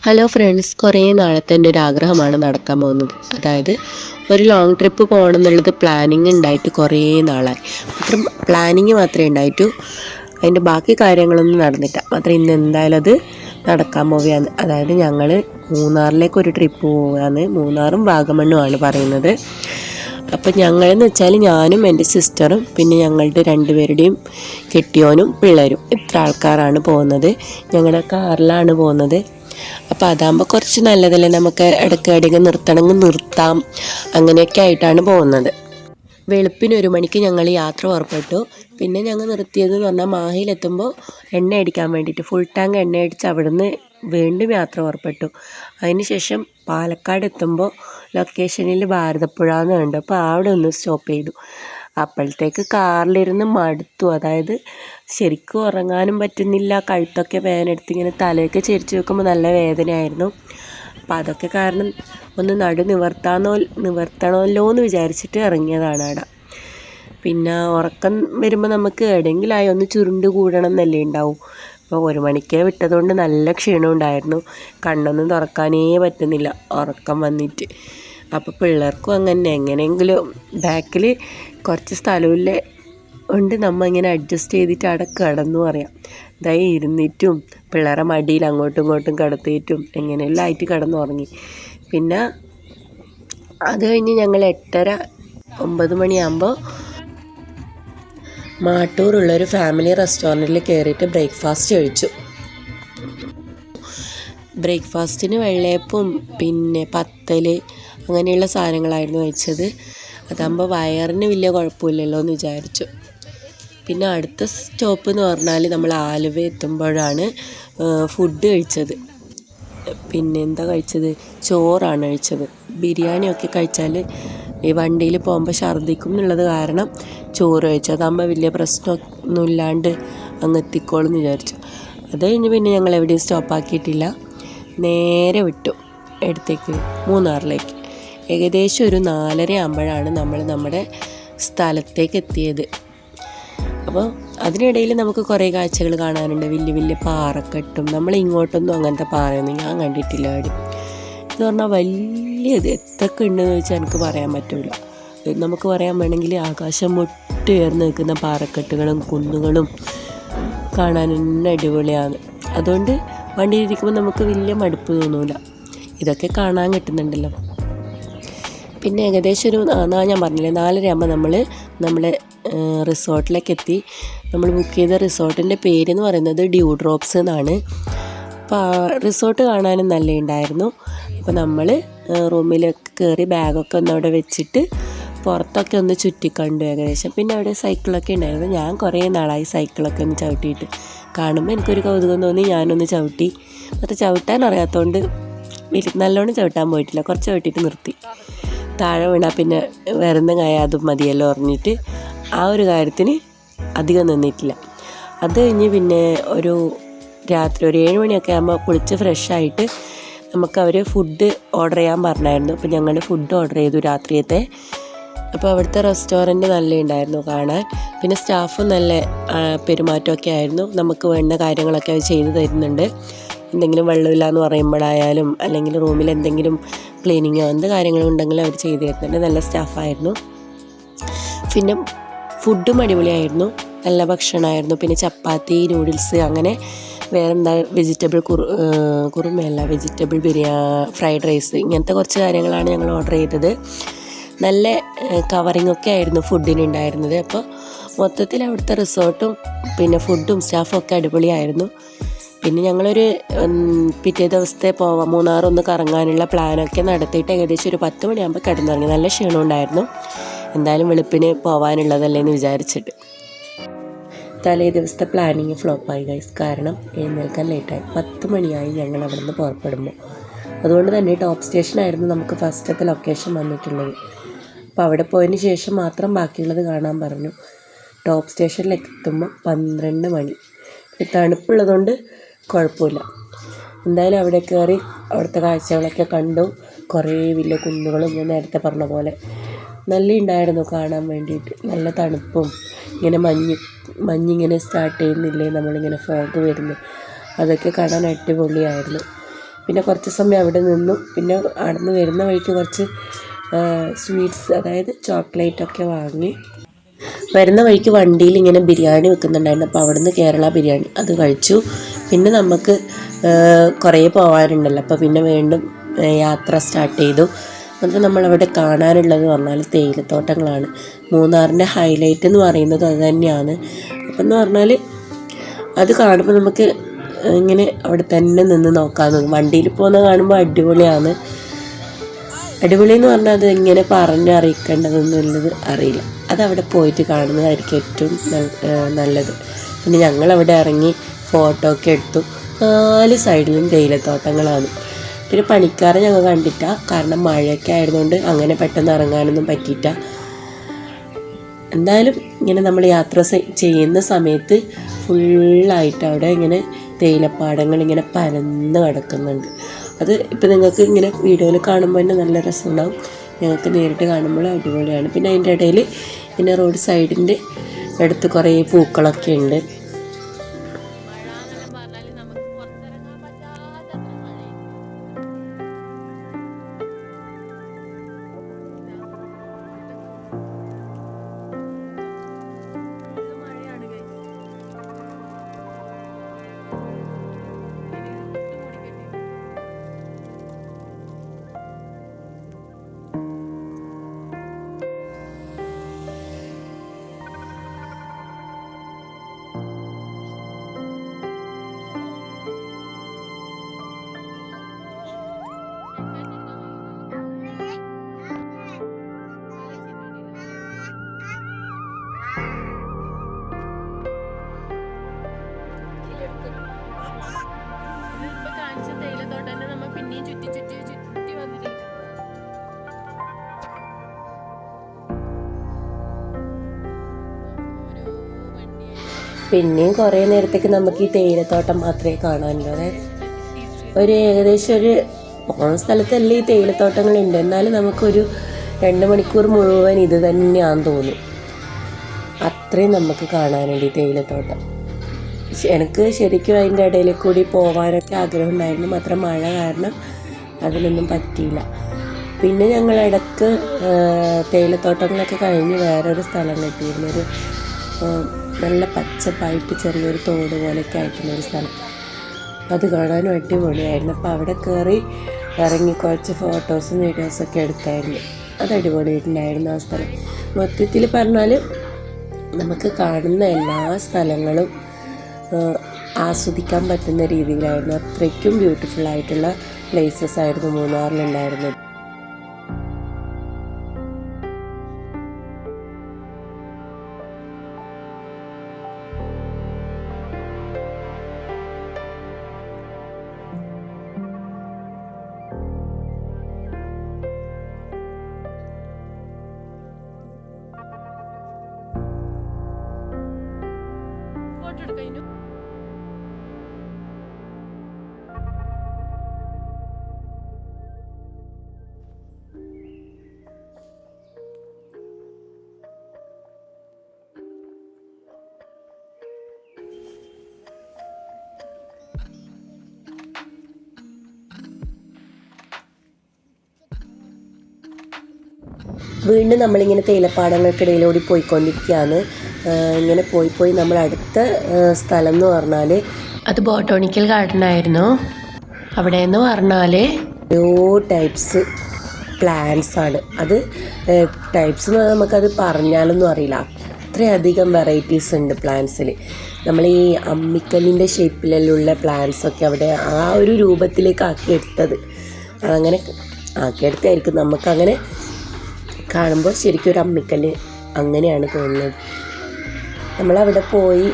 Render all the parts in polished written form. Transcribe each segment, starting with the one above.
Hello friends, കുറേ നാളത്തെ എൻ്റെ ഒരു ആഗ്രഹമാണ് നടക്കാൻ പോകുന്നത്. അതായത് ഒരു ലോങ് ട്രിപ്പ് പോകണം എന്നുള്ളത് പ്ലാനിങ് ഉണ്ടായിട്ട് കുറേ നാളായി. മാത്രം പ്ലാനിങ് മാത്രമേ ഉണ്ടായിട്ടു, അതിൻ്റെ ബാക്കി കാര്യങ്ങളൊന്നും നടന്നില്ല. മാത്രം ഇന്ന് എന്തായാലും അത് നടക്കാൻ പോവുകയാണ്. അതായത് ഞങ്ങൾ മൂന്നാറിലേക്ക് ഒരു ട്രിപ്പ് പോവുകയാണ്. മൂന്നാറും വാഗമണ്ണുമാണ് പറയുന്നത്. അപ്പം ഞങ്ങളെന്ന് വെച്ചാൽ ഞാനും എൻ്റെ സിസ്റ്ററും പിന്നെ ഞങ്ങളുടെ രണ്ടുപേരുടെയും കെട്ടിയോനും പിള്ളേരും, ഇത്ര ആൾക്കാരാണ് പോകുന്നത്. ഞങ്ങളുടെ കാറിലാണ് പോകുന്നത്. അപ്പോൾ അതാകുമ്പോൾ കുറച്ച് നല്ലതല്ലേ, നമുക്ക് ഇടയ്ക്ക് എവിടെയെങ്കിലും നിർത്തണമെങ്കിൽ നിർത്താം. അങ്ങനെയൊക്കെ ആയിട്ടാണ് പോകുന്നത്. വെളുപ്പിന് 1 മണിക്ക് ഞങ്ങൾ യാത്ര പുറപ്പെട്ടു. പിന്നെ ഞങ്ങൾ നിർത്തിയതെന്ന് പറഞ്ഞാൽ മാഹിയിലെത്തുമ്പോൾ എണ്ണ അടിക്കാൻ വേണ്ടിയിട്ട് ഫുൾ ടാങ്ക് എണ്ണ അടിച്ച് അവിടുന്ന് വീണ്ടും യാത്ര പുറപ്പെട്ടു. അതിനുശേഷം പാലക്കാട് എത്തുമ്പോൾ ലൊക്കേഷനിൽ ഭാരതപ്പുഴ എന്ന് കണ്ടു. അപ്പോൾ അവിടെ ഒന്ന് സ്റ്റോപ്പ് ചെയ്തു. അപ്പോഴത്തേക്ക് കാറിലിരുന്ന് മടുത്തു. അതായത് ശരിക്കും ഉറങ്ങാനും പറ്റുന്നില്ല. കഴുത്തൊക്കെ വേദനയെടുത്ത് ഇങ്ങനെ തലയൊക്കെ ചെരിച്ച് വെക്കുമ്പോൾ നല്ല വേദനയായിരുന്നു. അപ്പം അതൊക്കെ കാരണം ഒന്ന് നിവർത്തണമല്ലോ എന്ന് വിചാരിച്ചിട്ട് ഇറങ്ങിയതാണ് അവിടെ. പിന്നെ ഉറക്കം വരുമ്പോൾ നമുക്ക് എവിടെയെങ്കിലായി ഒന്ന് ചുരുണ്ട് കൂടണം എന്നല്ലേ ഉണ്ടാവും. അപ്പോൾ 1 മണിക്കേ വിട്ടതുകൊണ്ട് നല്ല ക്ഷീണം ഉണ്ടായിരുന്നു. കണ്ണൊന്നും തുറക്കാനേ പറ്റുന്നില്ല ഉറക്കം വന്നിട്ട്. അപ്പോൾ പിള്ളേർക്കും അങ്ങനെ എങ്ങനെയെങ്കിലും ബാക്കിൽ കുറച്ച് സ്ഥലമില്ല ഉണ്ട്, നമ്മൾ ഇങ്ങനെ അഡ്ജസ്റ്റ് ചെയ്തിട്ട് അവിടെ കിടന്നു പറയാം. ഇതായി ഇരുന്നിട്ടും പിള്ളേരെ മടിയിൽ അങ്ങോട്ടും ഇങ്ങോട്ടും കിടത്തിയിട്ടും എങ്ങനെയെല്ലാം ആയിട്ട് കിടന്നുറങ്ങി. പിന്നെ അത് കഴിഞ്ഞ് ഞങ്ങൾ 8:30-9 മണിയാകുമ്പോൾ മാട്ടൂറുള്ളൊരു ഫാമിലി റെസ്റ്റോറൻറ്റിൽ കയറിയിട്ട് ബ്രേക്ക്ഫാസ്റ്റ് കഴിച്ചു. ബ്രേക്ക്ഫാസ്റ്റിന് വെള്ളയപ്പവും പിന്നെ പത്തൽ അങ്ങനെയുള്ള സാധനങ്ങളായിരുന്നു കഴിച്ചത്. അതാകുമ്പോൾ വയറിന് വലിയ കുഴപ്പമില്ലല്ലോ എന്ന് വിചാരിച്ചു. പിന്നെ അടുത്ത സ്റ്റോപ്പ് എന്ന് പറഞ്ഞാൽ നമ്മൾ ആലുവ എത്തുമ്പോഴാണ് ഫുഡ് കഴിച്ചത്. പിന്നെ എന്താ കഴിച്ചത്? ചോറാണ് കഴിച്ചത്. ബിരിയാണിയൊക്കെ കഴിച്ചാൽ ഈ വണ്ടിയിൽ പോകുമ്പോൾ ഛർദ്ദിക്കും എന്നുള്ളത് കാരണം ചോറ് കഴിച്ചു. അതാകുമ്പോൾ വലിയ പ്രശ്നമൊന്നും ഇല്ലാണ്ട് അങ്ങ് എത്തിക്കോളും എന്ന് വിചാരിച്ചു. അത് കഴിഞ്ഞ് പിന്നെ ഞങ്ങൾ എവിടെയും സ്റ്റോപ്പാക്കിയിട്ടില്ല, നേരെ വിട്ടു എടുത്തേക്ക് മൂന്നാറിലേക്ക്. ഏകദേശം ഒരു 4:30 ആകുമ്പോഴാണ് നമ്മൾ നമ്മുടെ സ്ഥലത്തേക്ക് എത്തിയത്. അപ്പോൾ അതിനിടയിൽ നമുക്ക് കുറേ കാഴ്ചകൾ കാണാനുണ്ട്. വലിയ വലിയ പാറക്കെട്ടും. നമ്മൾ ഇങ്ങോട്ടൊന്നും അങ്ങനത്തെ പാറയൊന്നും ഞാൻ കണ്ടിട്ടില്ല എവിടെയും. എന്ന് പറഞ്ഞാൽ വലിയത് എത്രയൊക്കെ ഉണ്ടെന്ന് ചോദിച്ചാൽ എനിക്ക് പറയാൻ പറ്റില്ല. നമുക്ക് പറയാൻ വേണമെങ്കിൽ ആകാശം മുട്ടുയർന്ന് നിൽക്കുന്ന പാറക്കെട്ടുകളും കുന്നുകളും കാണാൻ തന്നെ അടിപൊളിയാണ്. അതുകൊണ്ട് വണ്ടിയിലിരിക്കുമ്പോൾ നമുക്ക് വലിയ മടുപ്പ് തോന്നില്ല. ഇതൊക്കെ കാണാൻ കിട്ടുന്നുണ്ടല്ലോ. പിന്നെ ഏകദേശം ഒരു ഞാൻ പറഞ്ഞില്ലേ 4:30 ആകുമ്പോൾ നമ്മളെ റിസോർട്ടിലേക്ക് എത്തി. നമ്മൾ ബുക്ക് ചെയ്ത റിസോർട്ടിൻ്റെ പേരെന്ന് പറയുന്നത് ഡ്യൂ ഡ്രോപ്സ് എന്നാണ്. അപ്പോൾ റിസോർട്ട് കാണാനും നല്ല ഉണ്ടായിരുന്നു. അപ്പോൾ നമ്മൾ റൂമിലേക്ക് കയറി ബാഗൊക്കെ ഒന്ന് അവിടെ വെച്ചിട്ട് പുറത്തൊക്കെ ഒന്ന് ചുറ്റിക്കണ്ടു ഏകദേശം. പിന്നെ അവിടെ സൈക്കിളൊക്കെ ഉണ്ടായിരുന്നു. ഞാൻ കുറേ നാളായി സൈക്കിളൊക്കെ ഒന്ന് ചവിട്ടിയിട്ട്. കാണുമ്പോൾ എനിക്കൊരു കൗതുകം തോന്നി, ഞാനൊന്ന് ചവിട്ടി. എന്നിട്ട് ചവിട്ടാൻ അറിയാത്തതുകൊണ്ട് നല്ലോണം ചവിട്ടാൻ പോയിട്ടില്ല, കുറച്ച് ചവിട്ടിയിട്ട് നിർത്തി. താഴെ വീണാൽ പിന്നെ വേറെ എന്തെങ്കിലും അതും മതിയല്ലോ പറഞ്ഞിട്ട് ആ ഒരു കാര്യത്തിന് അധികം നിന്നിട്ടില്ല. അത് കഴിഞ്ഞ് പിന്നെ ഒരു രാത്രി ഒരു 7 മണിയൊക്കെ ആകുമ്പോൾ കുളിച്ച് ഫ്രഷായിട്ട് നമുക്ക് അവർ ഫുഡ് ഓർഡർ ചെയ്യാൻ പറഞ്ഞായിരുന്നു. അപ്പോൾ ഞങ്ങൾ ഫുഡ് ഓർഡർ ചെയ്തു രാത്രിയത്തെ. അപ്പോൾ അവിടുത്തെ റെസ്റ്റോറൻറ്റ് നല്ല ഉണ്ടായിരുന്നു കാണാൻ. പിന്നെ സ്റ്റാഫും നല്ല പെരുമാറ്റമൊക്കെ ആയിരുന്നു. നമുക്ക് വേണ്ട കാര്യങ്ങളൊക്കെ അവർ ചെയ്തു തരുന്നുണ്ട്. എന്തെങ്കിലും വെള്ളമില്ല എന്ന് പറയുമ്പോഴായാലും അല്ലെങ്കിൽ റൂമിൽ എന്തെങ്കിലും ക്ലീനിങ്ങോ എന്ത് കാര്യങ്ങളും ഉണ്ടെങ്കിലും അവർ ചെയ്തു തരുന്നുണ്ട്. നല്ല സ്റ്റാഫായിരുന്നു. പിന്നെ ഫുഡും അടിപൊളിയായിരുന്നു, നല്ല ഭക്ഷണമായിരുന്നു. പിന്നെ ചപ്പാത്തി, നൂഡിൽസ്, അങ്ങനെ വേറെന്താ വെജിറ്റബിൾ കുറുമയല്ല വെജിറ്റബിൾ ഫ്രൈഡ് റൈസ്, ഇങ്ങനത്തെ കുറച്ച് കാര്യങ്ങളാണ് ഞങ്ങൾ ഓർഡർ ചെയ്തത്. നല്ല കവറിങ്ങൊക്കെ ആയിരുന്നു ഫുഡിനുണ്ടായിരുന്നത്. അപ്പോൾ മൊത്തത്തിൽ അവിടുത്തെ റിസോർട്ടും പിന്നെ ഫുഡും സ്റ്റാഫും ഒക്കെ അടിപൊളിയായിരുന്നു. പിന്നെ ഞങ്ങളൊരു പിറ്റേ ദിവസത്തെ മൂന്നാറൊന്ന് കറങ്ങാനുള്ള പ്ലാനൊക്കെ നടത്തിയിട്ട് ഏകദേശം ഒരു 10 മണിയാകുമ്പോൾ കിടന്നിറങ്ങി. നല്ല ക്ഷീണം ഉണ്ടായിരുന്നു. എന്തായാലും വെളുപ്പിന് പോകാനുള്ളതല്ലേ എന്ന് വിചാരിച്ചിട്ട്. തലേ ദിവസത്തെ പ്ലാനിങ് ഫ്ലോപ്പായി ഗൈസ്. കാരണം എഴുന്നേൽക്കാൻ ലേറ്റായി. 10 മണിയായി ഞങ്ങൾ അവിടെ നിന്ന് പുറപ്പെടുമ്പോൾ. അതുകൊണ്ട് തന്നെ ടോപ്പ് സ്റ്റേഷനായിരുന്നു നമുക്ക് ഫസ്റ്റത്തെ ലൊക്കേഷൻ വന്നിട്ടുള്ളത്. അപ്പോൾ അവിടെ പോയതിന് ശേഷം മാത്രം ബാക്കിയുള്ളത് കാണാൻ പറഞ്ഞു. ടോപ്പ് സ്റ്റേഷനിലേക്ക് എത്തുമ്പോൾ 12 മണി. തണുപ്പുള്ളതുകൊണ്ട് കുഴപ്പമില്ല. എന്തായാലും അവിടെ കയറി അവിടുത്തെ കാഴ്ചകളൊക്കെ കണ്ടു. കുറേ വലിയ കുന്നുകളും ഞാൻ നേരത്തെ പറഞ്ഞ പോലെ നല്ല ഉണ്ടായിരുന്നു കാണാൻ വേണ്ടിയിട്ട്. നല്ല തണുപ്പും ഇങ്ങനെ മഞ്ഞിങ്ങനെ സ്റ്റാർട്ട് ചെയ്യുന്നില്ലേ, നമ്മളിങ്ങനെ ഫോഗ് വരുന്നു, അതൊക്കെ കാണാൻ അടിപൊളിയായിരുന്നു. പിന്നെ കുറച്ച് സമയം അവിടെ നിന്നു. പിന്നെ അവിടെ നിന്ന് വരുന്ന വഴിക്ക് കുറച്ച് സ്വീറ്റ്സ്, അതായത് ചോക്ലേറ്റൊക്കെ വാങ്ങി. വരുന്ന വഴിക്ക് വണ്ടിയിൽ ഇങ്ങനെ ബിരിയാണി വെക്കുന്നുണ്ടായിരുന്നു. അപ്പോൾ അവിടെ നിന്ന് കേരള ബിരിയാണി അത് കഴിച്ചു. പിന്നെ നമുക്ക് കുറേ പോകാനുണ്ടല്ലോ, അപ്പോൾ പിന്നെ വീണ്ടും യാത്ര സ്റ്റാർട്ട് ചെയ്തു. എന്നിട്ട് നമ്മളവിടെ കാണാനുള്ളത് പറഞ്ഞാൽ തേയിലത്തോട്ടങ്ങളാണ്. മൂന്നാറിൻ്റെ ഹൈലൈറ്റ് എന്ന് പറയുന്നത് അത് തന്നെയാണ്. അപ്പം എന്ന് പറഞ്ഞാൽ അത് കാണുമ്പോൾ നമുക്ക് ഇങ്ങനെ അവിടെ തന്നെ നിന്ന് നോക്കാൻ തോന്നും. വണ്ടിയിൽ പോകുന്ന കാണുമ്പോൾ അടിപൊളിയാണ്. അടിപൊളി എന്ന് പറഞ്ഞാൽ അത് ഇങ്ങനെ പറഞ്ഞറിയിക്കേണ്ടതെന്നുള്ളത് അറിയില്ല. അതവിടെ പോയിട്ട് കാണുന്നതായിരിക്കും ഏറ്റവും നല്ലത്. പിന്നെ ഞങ്ങളവിടെ ഇറങ്ങി ഫോട്ടോ ഒക്കെ എടുത്തു. 4 സൈഡിലും തേയിലത്തോട്ടങ്ങളാണ്. പിന്നെ പണിക്കാരെ ഞങ്ങൾ കണ്ടിട്ട, കാരണം മഴയൊക്കെ ആയതുകൊണ്ട് അങ്ങനെ പെട്ടെന്ന് ഇറങ്ങാനൊന്നും പറ്റിയിട്ട. എന്തായാലും ഇങ്ങനെ നമ്മൾ യാത്ര ചെയ്യുന്ന സമയത്ത് ഫുള്ളായിട്ട് അവിടെ ഇങ്ങനെ തേയിലപ്പാടങ്ങൾ ഇങ്ങനെ പരന്ന് കിടക്കുന്നുണ്ട്. അത് ഇപ്പം നിങ്ങൾക്ക് ഇങ്ങനെ വീഡിയോയിൽ കാണുമ്പോൾ തന്നെ നല്ല രസമുണ്ടാവും. ഞങ്ങൾക്ക് നേരിട്ട് കാണുമ്പോൾ അടിപൊളിയാണ്. പിന്നെ അതിൻ്റെ ഇടയിൽ പിന്നെ റോഡ് സൈഡിൻ്റെ അടുത്ത് കുറേ പൂക്കളൊക്കെ ഉണ്ട്. പിന്നെയും കുറേ നേരത്തേക്ക് നമുക്ക് ഈ തേയിലത്തോട്ടം മാത്രമേ കാണാനുള്ളൂ. അതായത് ഒരു ഏകദേശം ഒരു പോകുന്ന സ്ഥലത്തല്ലേ ഈ തേയിലത്തോട്ടങ്ങളുണ്ട്, എന്നാലും നമുക്കൊരു 2 മണിക്കൂർ മുഴുവൻ ഇത് തന്നെയാണെന്ന് തോന്നും. അത്രയും നമുക്ക് കാണാനുണ്ട് ഈ തേയിലത്തോട്ടം. എനിക്ക് ശരിക്കും അതിൻ്റെ ഇടയിൽ കൂടി പോകാനൊക്കെ ആഗ്രഹം ഉണ്ടായിരുന്നു. മാത്രം മഴ കാരണം അതിനൊന്നും പറ്റിയില്ല. പിന്നെ ഞങ്ങൾ ഇടയ്ക്ക് തേയിലത്തോട്ടങ്ങളൊക്കെ കഴിഞ്ഞ് വേറൊരു സ്ഥലം കിട്ടിയിരുന്നു. ഒരു നല്ല പച്ചപ്പായിട്ട് ചെറിയൊരു തോട് പോലെയൊക്കെ ആയിട്ടുള്ളൊരു സ്ഥലം. അത് കാണാനും അടിപൊളിയായിരുന്നു. അപ്പോൾ അവിടെ കയറി ഇറങ്ങി കുറച്ച് ഫോട്ടോസും വീഡിയോസൊക്കെ എടുത്തായിരുന്നു. അത് അടിപൊളിയായിട്ടുണ്ടായിരുന്നു ആ സ്ഥലം. മൊത്തത്തിൽ പറഞ്ഞാൽ നമുക്ക് കാണുന്ന എല്ലാ സ്ഥലങ്ങളും ആസ്വദിക്കാൻ പറ്റുന്ന രീതിയിലായിരുന്നു. അത്രയ്ക്കും ബ്യൂട്ടിഫുൾ ആയിട്ടുള്ള പ്ലേസസ് ആയിരുന്നു മൂന്നാറിലുണ്ടായിരുന്നത്. വീണ്ടും നമ്മളിങ്ങനെ തേയിലപ്പാടങ്ങൾക്കിടയിലൂടെ പോയിക്കൊണ്ടിരിക്കുകയാണ്. ഇങ്ങനെ പോയി നമ്മൾ അടുത്ത സ്ഥലം എന്ന് പറഞ്ഞാൽ അത് ബോട്ടാണിക്കൽ ഗാർഡൻ ആയിരുന്നു. അവിടെ എന്ന് പറഞ്ഞാൽ ഓരോ ടൈപ്സ് പ്ലാന്റ്സ് ആണ്. അത് ടൈപ്സ് എന്ന് പറഞ്ഞാൽ നമുക്കത് പറഞ്ഞാലൊന്നും അറിയില്ല. അത്രയധികം വെറൈറ്റീസ് ഉണ്ട് പ്ലാന്റ്സിൽ. നമ്മൾ ഈ അമ്മിക്കല്ലിൻ്റെ ഷേപ്പിലുള്ള പ്ലാന്റ്സൊക്കെ അവിടെ ആ ഒരു രൂപത്തിലേക്ക് ആക്കിയെടുത്തത്, അതങ്ങനെ ആക്കിയെടുത്തായിരിക്കും. നമുക്കങ്ങനെ കാണുമ്പോൾ ശരിക്കും ഒരു അമ്മിക്കല്ല് അങ്ങനെയാണ് തോന്നുന്നത്. നമ്മളവിടെ പോയി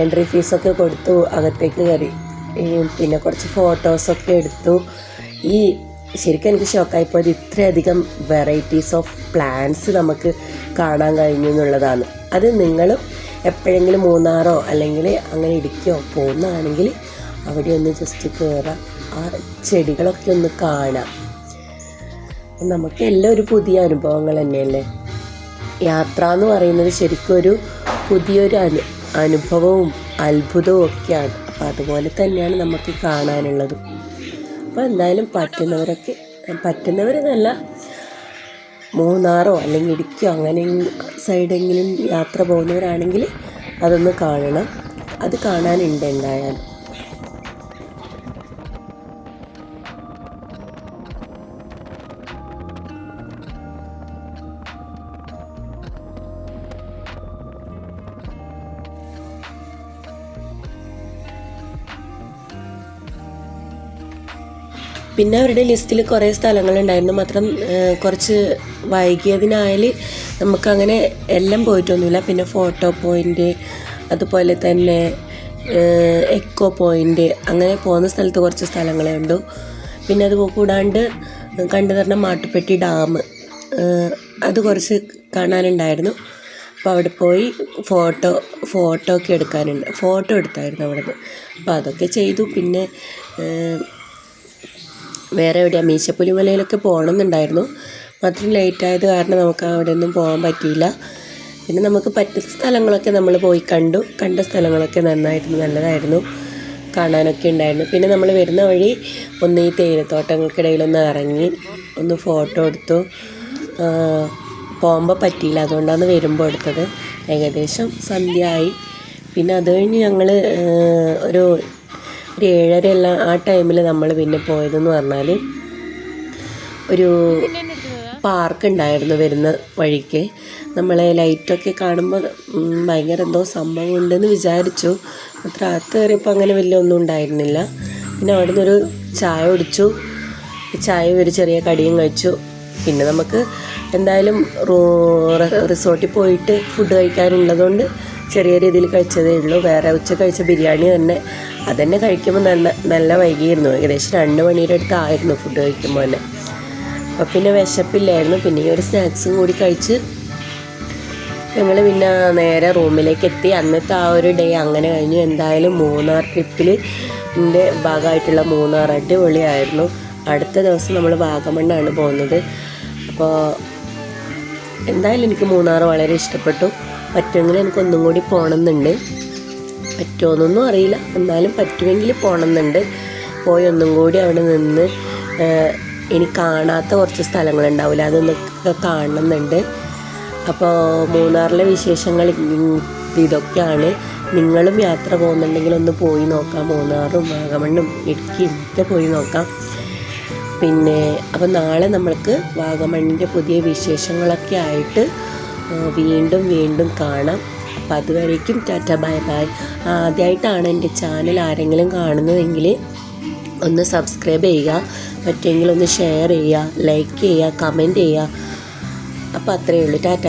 എൻട്രി ഫീസൊക്കെ കൊടുത്തു, അകത്തേക്ക് കയറി. പിന്നെ കുറച്ച് ഫോട്ടോസൊക്കെ എടുത്തു. ശരിക്കും എനിക്ക് ഷോക്കായിപ്പോയത് ഇത്രയധികം വെറൈറ്റീസ് ഓഫ് പ്ലാന്റ്സ് നമുക്ക് കാണാൻ കഴിഞ്ഞു എന്നുള്ളതാണ്. അത് നിങ്ങളും എപ്പോഴെങ്കിലും മൂന്നാറോ അല്ലെങ്കിൽ അങ്ങനെ ഇടുക്കിയോ പോകുന്നതാണെങ്കിൽ അവിടെ ഒന്ന് ജസ്റ്റ് കയറാം, ആ ചെടികളൊക്കെ ഒന്ന് കാണാം. നമുക്ക് എല്ലാം ഒരു പുതിയ അനുഭവങ്ങൾ തന്നെയല്ലേ. യാത്ര എന്ന് പറയുന്നത് ശരിക്കും ഒരു പുതിയൊരു അനുഭവവും അത്ഭുതവും ഒക്കെയാണ്. അപ്പോൾ അതുപോലെ തന്നെയാണ് നമുക്ക് കാണാനുള്ളത്. അപ്പോൾ എന്തായാലും പറ്റുന്നവരെന്നല്ല, മൂന്നാറോ അല്ലെങ്കിൽ ഇടുക്കിയോ അങ്ങനെ സൈഡെങ്കിലും യാത്ര പോകുന്നവരാണെങ്കിൽ അതൊന്ന് കാണണം. അത് കാണാനുണ്ട് എന്തായാലും. പിന്നെ അവരുടെ ലിസ്റ്റിൽ കുറേ സ്ഥലങ്ങളുണ്ടായിരുന്നു, മാത്രം കുറച്ച് വൈകിയതിനാൽ നമുക്കങ്ങനെ എല്ലാം പോയിട്ടൊന്നുമില്ല. പിന്നെ ഫോട്ടോ പോയിൻ്റ്, അതുപോലെ തന്നെ എക്കോ പോയിൻ്റ്, അങ്ങനെ പോകുന്ന സ്ഥലത്ത് കുറച്ച് സ്ഥലങ്ങളേ ഉണ്ടു. പിന്നെ അത് കൂടാണ്ട് കണ്ടു തരുന്ന മാട്ടുപ്പെട്ടി ഡാം, അത് കുറച്ച് കാണാനുണ്ടായിരുന്നു. അപ്പോൾ അവിടെ പോയി ഫോട്ടോ ഒക്കെ എടുക്കാനുണ്ട്. ഫോട്ടോ എടുത്തായിരുന്നു അവിടെ നിന്ന്. അപ്പോൾ അതൊക്കെ ചെയ്തു. പിന്നെ വേറെ എവിടെയാണ്, മീശപ്പുലിമലയിലൊക്കെ പോകണമെന്നുണ്ടായിരുന്നു, മാത്രം ലേറ്റായത് കാരണം നമുക്ക് അവിടെ ഒന്നും പോകാൻ പറ്റിയില്ല. പിന്നെ നമുക്ക് പറ്റുന്ന സ്ഥലങ്ങളൊക്കെ നമ്മൾ പോയി കണ്ട സ്ഥലങ്ങളൊക്കെ നല്ലതായിരുന്നു, കാണാനൊക്കെ ഉണ്ടായിരുന്നു. പിന്നെ നമ്മൾ വരുന്ന വഴി ഒന്ന് ഈ തേയിലത്തോട്ടങ്ങൾക്കിടയിലൊന്ന് ഇറങ്ങി ഒന്ന് ഫോട്ടോ എടുത്തു. പോകുമ്പോൾ പറ്റിയില്ല, അതുകൊണ്ടാണ് വരുമ്പോൾ എടുത്തത്. ഏകദേശം സന്ധ്യയായി. പിന്നെ അത് കഴിഞ്ഞ് ഞങ്ങൾ ഒരു 7:30 ആ ടൈമിൽ നമ്മൾ പിന്നെ പോയതെന്ന് പറഞ്ഞാൽ ഒരു പാർക്ക് ഉണ്ടായിരുന്നു വരുന്ന വഴിക്ക്. നമ്മളെ ലൈറ്റൊക്കെ കാണുമ്പോൾ ഭയങ്കര എന്തോ സംഭവം ഉണ്ടെന്ന് വിചാരിച്ചു. അത്ര അകത്ത് കയറിയപ്പോൾ അങ്ങനെ വലിയ ഒന്നും ഉണ്ടായിരുന്നില്ല. പിന്നെ അവിടെ നിന്നൊരു ചായ കുടിച്ചു, ഒരു ചെറിയ കടിയും കഴിച്ചു. പിന്നെ നമുക്ക് എന്തായാലും റിസോർട്ടിൽ പോയിട്ട് ഫുഡ് കഴിക്കാനുള്ളതുകൊണ്ട് ചെറിയ രീതിയിൽ കഴിച്ചതേ ഉള്ളൂ. വേറെ ഉച്ച കഴിച്ച ബിരിയാണി അതന്നെ കഴിക്കുമ്പോൾ നല്ല വൈകിയിരുന്നു. ഏകദേശം 2 മണിയുടെ അടുത്തായിരുന്നു ഫുഡ് കഴിക്കുമ്പോൾ തന്നെ. അപ്പോൾ പിന്നെ വിശപ്പില്ലായിരുന്നു. പിന്നെ ഈ ഒരു സ്നാക്സും കൂടി കഴിച്ച് ഞങ്ങൾ പിന്നെ നേരെ റൂമിലേക്ക് എത്തി. അന്നത്തെ ആ ഒരു ഡേ അങ്ങനെ കഴിഞ്ഞു. എന്തായാലും മൂന്നാർ ട്രിപ്പിൽ എൻ്റെ ഭാഗമായിട്ടുള്ള മൂന്നാർ അടിപൊളിയായിരുന്നു. അടുത്ത ദിവസം നമ്മൾ വാഗമണ്ണാണ് പോകുന്നത്. അപ്പോൾ എന്തായാലും എനിക്ക് മൂന്നാർ വളരെ ഇഷ്ടപ്പെട്ടു. പറ്റുമെങ്കിൽ എനിക്കൊന്നും കൂടി പോകണമെന്നുണ്ട്. പറ്റുമോയെന്നൊന്നും അറിയില്ല, എന്നാലും പറ്റുമെങ്കിൽ പോകണമെന്നുണ്ട്. പോയി ഒന്നും കൂടി അവിടെ നിന്ന് ഇനി കാണാത്ത കുറച്ച് സ്ഥലങ്ങളുണ്ടാവില്ല, അതൊന്നൊക്കെ കാണണമെന്നുണ്ട്. അപ്പോൾ മൂന്നാറിലെ വിശേഷങ്ങൾ ഇതൊക്കെയാണ്. നിങ്ങളും യാത്ര പോകുന്നുണ്ടെങ്കിൽ ഒന്ന് പോയി നോക്കാം. മൂന്നാറും വാഗമണ്ണും ഇടുക്കിയും ഒക്കെ പോയി നോക്കാം. പിന്നെ അപ്പോൾ നാളെ നമ്മൾക്ക് വാഗമണ്ണിൻ്റെ പുതിയ വിശേഷങ്ങളൊക്കെ ആയിട്ട് വീണ്ടും കാണാം. അപ്പോൾ അതുവരേക്കും ടാറ്റ ബൈ ബൈ. ആദ്യമായിട്ടാണ് എൻ്റെ ചാനൽ ആരെങ്കിലും കാണുന്നതെങ്കിൽ ഒന്ന് സബ്സ്ക്രൈബ് ചെയ്യുക, പറ്റുമെങ്കിൽ ഒന്ന് ഷെയർ ചെയ്യുക, ലൈക്ക് ചെയ്യുക, കമൻറ്റ് ചെയ്യുക. അപ്പോൾ അത്രയേ ഉള്ളൂ. ടാറ്റ.